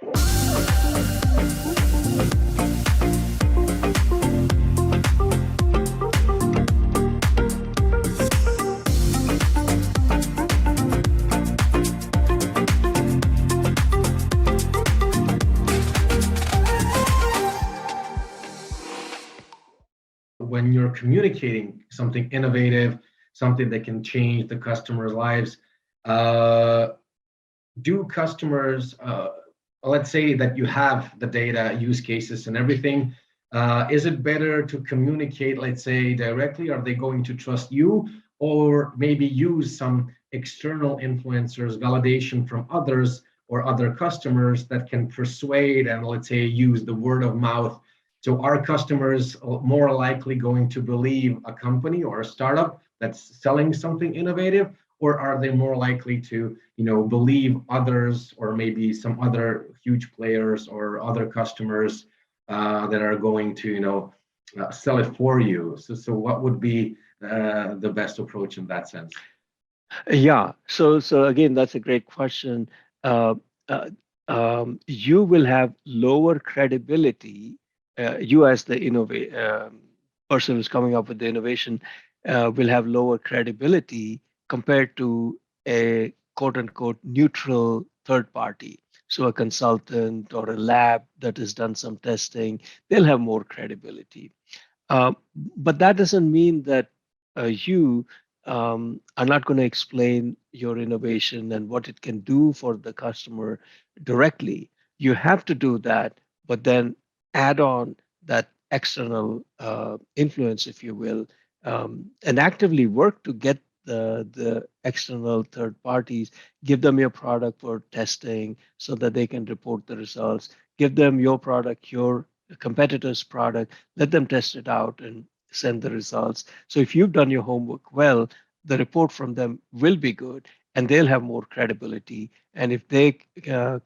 When you're communicating something innovative, something that can change the customer's lives, uh, do customers, let's say that you have the data, use cases, and everything, is it better to communicate, let's say, directly? Are they going to trust you, or maybe use some external influencers, validation from others or other customers that can persuade and, let's say, use the word of mouth? So are customers more likely going to believe a company or a startup that's selling something innovative, or are they more likely to, believe others, or maybe some other huge players or other customers that are going to, sell it for you? So what would be the best approach in that sense? Yeah. So again, that's a great question. Uh, uh, you will have lower credibility. You as the person who's coming up with the innovation will have lower credibility compared to a quote unquote neutral third party. So a consultant or a lab that has done some testing, they'll have more credibility. Uh, but that doesn't mean that you are not going to explain your innovation and what it can do for the customer directly. You have to do that, but then add on that external influence, if you will, and actively work to get the external third parties, give them your product for testing so that they can report the results, give them your product, your competitor's product, let them test it out and send the results. So if you've done your homework well, the report from them will be good and they'll have more credibility. And if they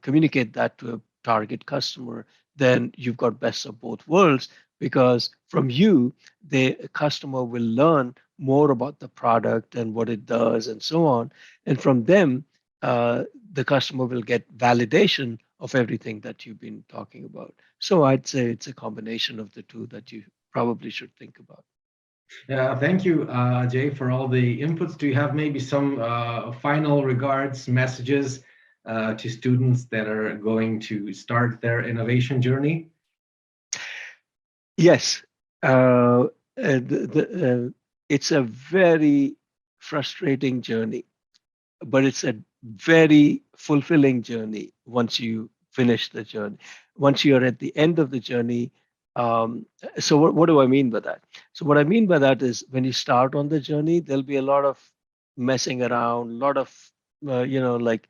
communicate that to a target customer, then you've got best of both worlds, because from you, the customer will learn more about the product and what it does and so on. And from them, the customer will get validation of everything that you've been talking about. So I'd say it's a combination of the two that you probably should think about. Yeah, thank you, Jay, for all the inputs. Do you have maybe some final regards, messages to students that are going to start their innovation journey? Yes, it's a very frustrating journey, but it's a very fulfilling journey once you finish the journey. Once you're at the end of the journey, um, so what do I mean by that? So what I mean by that is when you start on the journey, there'll be a lot of messing around, a lot of like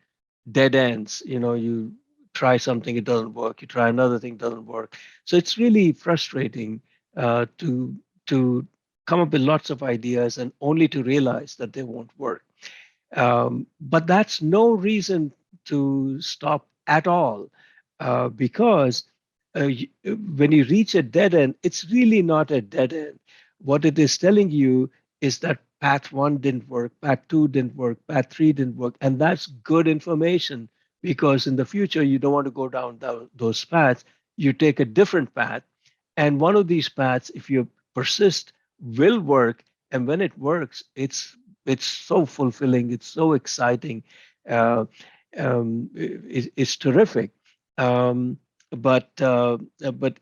dead ends. You try something, it doesn't work. You try another thing, doesn't work. So it's really frustrating to come up with lots of ideas and only to realize that they won't work. But that's no reason to stop at all, because when you reach a dead end, it's really not a dead end. What it is telling you is that path one didn't work, path two didn't work, path three didn't work. And that's good information, because in the future, you don't want to go down those paths. You take a different path. And one of these paths, if you persist, will work. And when it works, it's so fulfilling, it's so exciting, uh, it's terrific. Um, but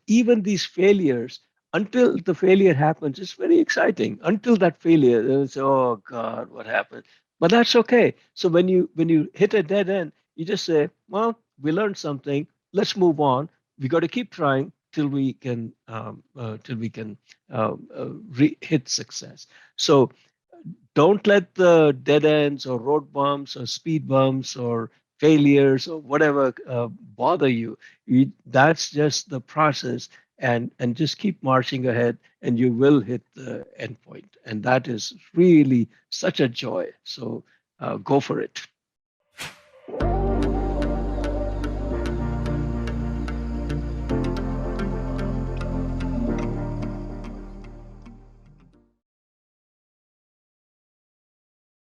even these failures, until the failure happens, it's very exciting. Until that failure, it's, oh God, what happened? But that's okay. So when you hit a dead end, you just say, well, we learned something. Let's move on. We got to keep trying till we can hit success. So don't let the dead ends or road bumps or speed bumps or failures or whatever bother you. That's just the process, and just keep marching ahead, and you will hit the end point. And that is really such a joy. So go for it.